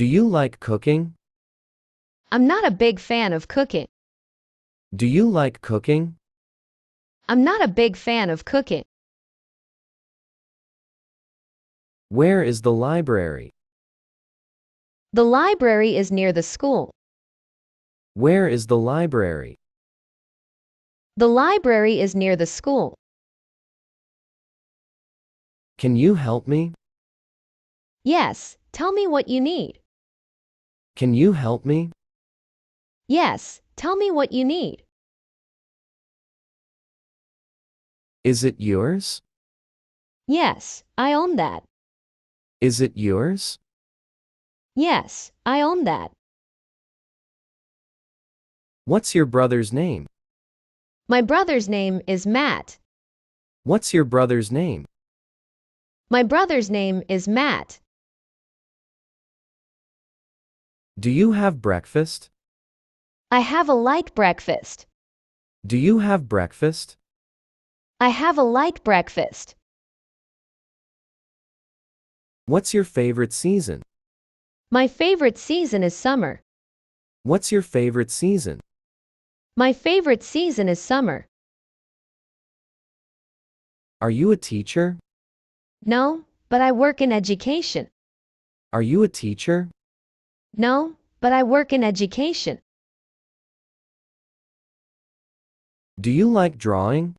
Do you like cooking? I'm not a big fan of cooking. Do you like cooking? I'm not a big fan of cooking. Where is the library? The library is near the school. Where is the library? The library is near the school. Can you help me? Yes, tell me what you need. Can you help me? Yes, tell me what you need. Is it yours? Yes, I own that. Is it yours? Yes, I own that. What's your brother's name? My brother's name is Matt. What's your brother's name? My brother's name is Matt. Do you have breakfast? I have a light breakfast. Do you have breakfast? I have a light breakfast. What's your favorite season? My favorite season is summer. What's your favorite season? My favorite season is summer. Are you a teacher? No, but I work in education. Are you a teacher? No, but I work in education. Do you like drawing?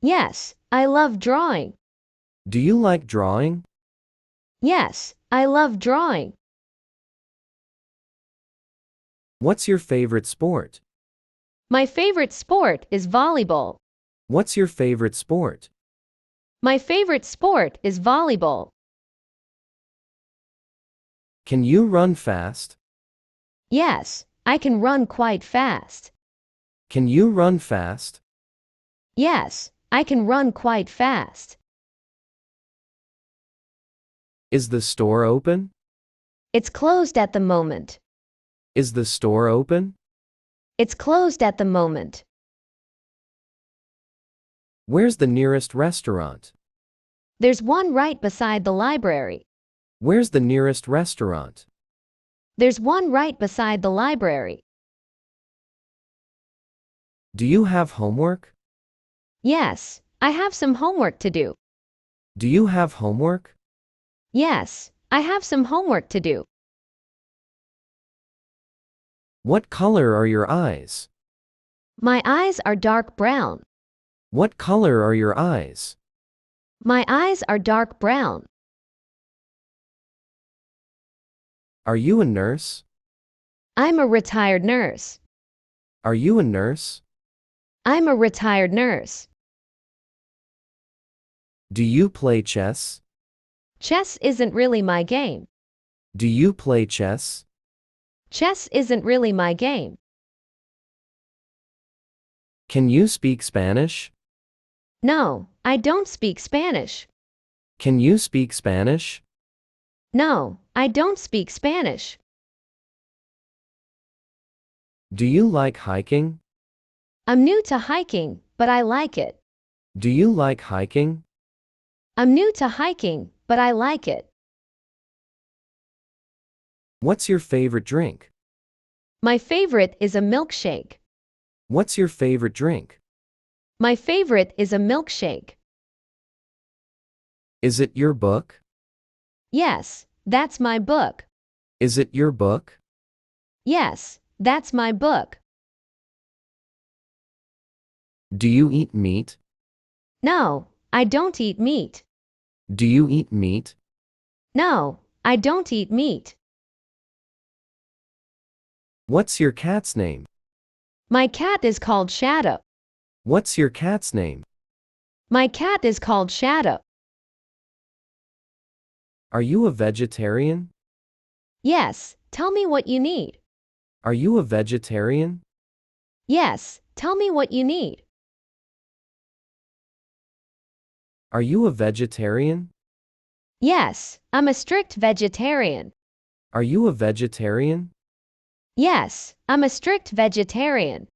Yes, I love drawing. Do you like drawing? Yes, I love drawing. What's your favorite sport? My favorite sport is volleyball. What's your favorite sport? My favorite sport is volleyball. Can you run fast? Yes, I can run quite fast. Can you run fast? Yes, I can run quite fast. Is the store open? It's closed at the moment. Is the store open? It's closed at the moment. Where's the nearest restaurant? There's one right beside the library. Where's the nearest restaurant? There's one right beside the library. Do you have homework? Yes, I have some homework to do. Do you have homework? Yes, I have some homework to do. What color are your eyes? My eyes are dark brown. What color are your eyes? My eyes are dark brown. Are you a nurse? I'm a retired nurse. Are you a nurse? I'm a retired nurse. Do you play chess? Chess isn't really my game. Do you play chess? Chess isn't really my game. Can you speak Spanish? No, I don't speak Spanish. Can you speak Spanish? No, I don't speak Spanish. Do you like hiking? I'm new to hiking, but I like it. Do you like hiking? I'm new to hiking, but I like it. What's your favorite drink? My favorite is a milkshake. What's your favorite drink? My favorite is a milkshake. Is it your book? Yes, that's my book. Is it your book? Yes, that's my book. Do you eat meat? No, I don't eat meat. Do you eat meat? No, I don't eat meat. What's your cat's name? My cat is called Shadow. What's your cat's name? My cat is called Shadow. Are you a vegetarian? Yes, tell me what you need. Are you a vegetarian? Yes, tell me what you need. Are you a vegetarian? Yes, I'm a strict vegetarian. Are you a vegetarian? Yes, I'm a strict vegetarian.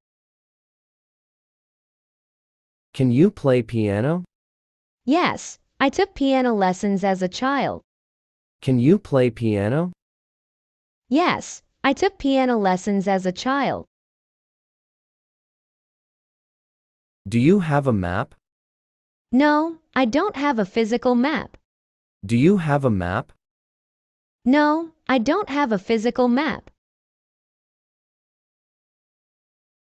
Can you play piano? Yes, I took piano lessons as a child. Can you play piano? Yes, I took piano lessons as a child. Do you have a map? No, I don't have a physical map. Do you have a map? No, I don't have a physical map.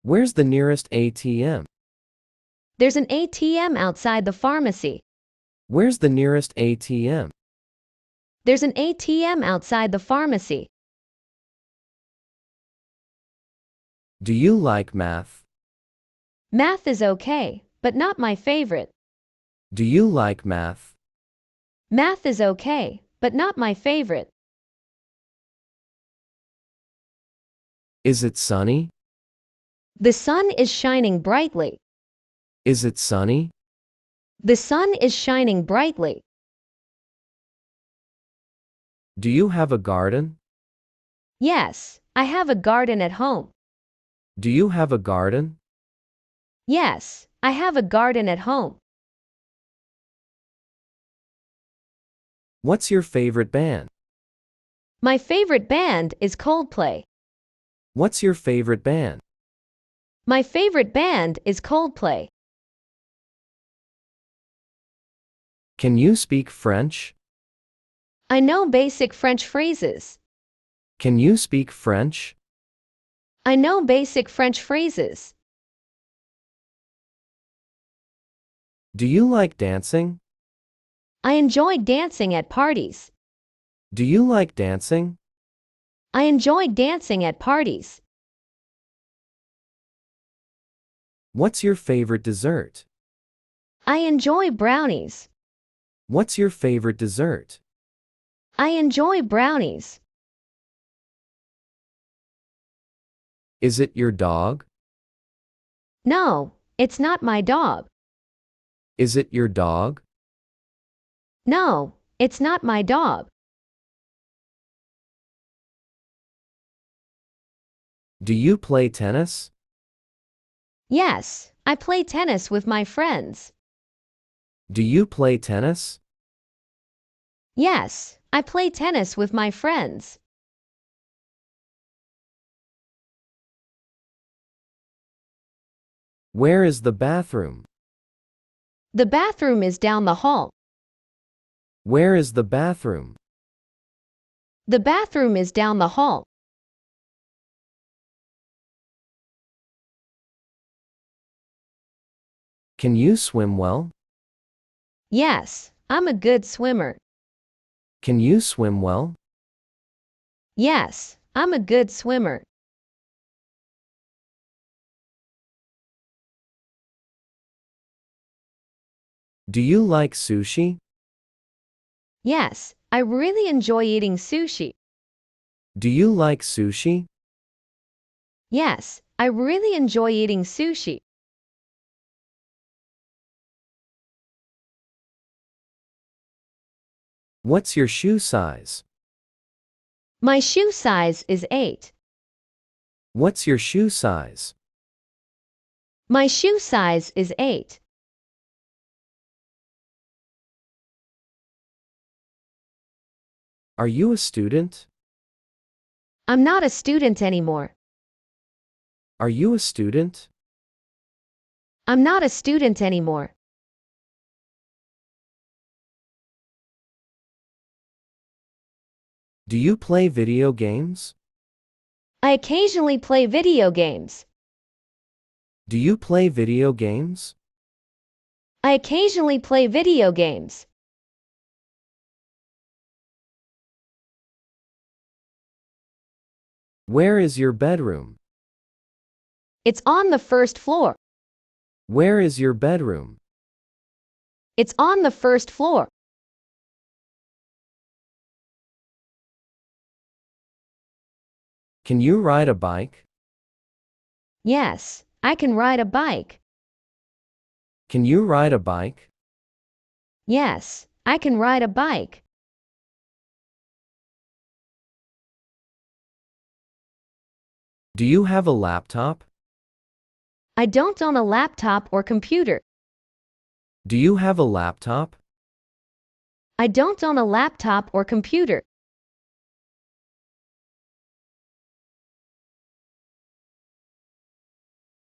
Where's the nearest ATM? There's an ATM outside the pharmacy. Where's the nearest ATM? There's an ATM outside the pharmacy. Do you like math? Math is okay, but not my favorite. Do you like math? Math is okay, but not my favorite. Is it sunny? The sun is shining brightly. Is it sunny? The sun is shining brightly. Do you have a garden? Yes, I have a garden at home. Do you have a garden? Yes, I have a garden at home. What's your favorite band? My favorite band is Coldplay. What's your favorite band? My favorite band is Coldplay. Can you speak French? I know basic French phrases. Can you speak French? I know basic French phrases. Do you like dancing? I enjoy dancing at parties. Do you like dancing? I enjoy dancing at parties. What's your favorite dessert? I enjoy brownies. What's your favorite dessert? I enjoy brownies. Is it your dog? No, it's not my dog. Is it your dog? No, it's not my dog. Do you play tennis? Yes, I play tennis with my friends. Do you play tennis? Yes, I play tennis with my friends. Where is the bathroom? The bathroom is down the hall. Where is the bathroom? The bathroom is down the hall. Can you swim well? Yes, I'm a good swimmer. Can you swim well? Yes, I'm a good swimmer. Do you like sushi? Yes, I really enjoy eating sushi. Do you like sushi? Yes, I really enjoy eating sushi. What's your shoe size? My shoe size is 8. What's your shoe size? My shoe size is 8. Are you a student? I'm not a student anymore. Are you a student? I'm not a student anymore. Do you play video games? I occasionally play video games. Do you play video games? I occasionally play video games. Where is your bedroom? It's on the first floor. Where is your bedroom? It's on the first floor. Can you ride a bike? Yes, I can ride a bike. Can you ride a bike? Yes, I can ride a bike. Do you have a laptop? I don't own a laptop or computer. Do you have a laptop? I don't own a laptop or computer.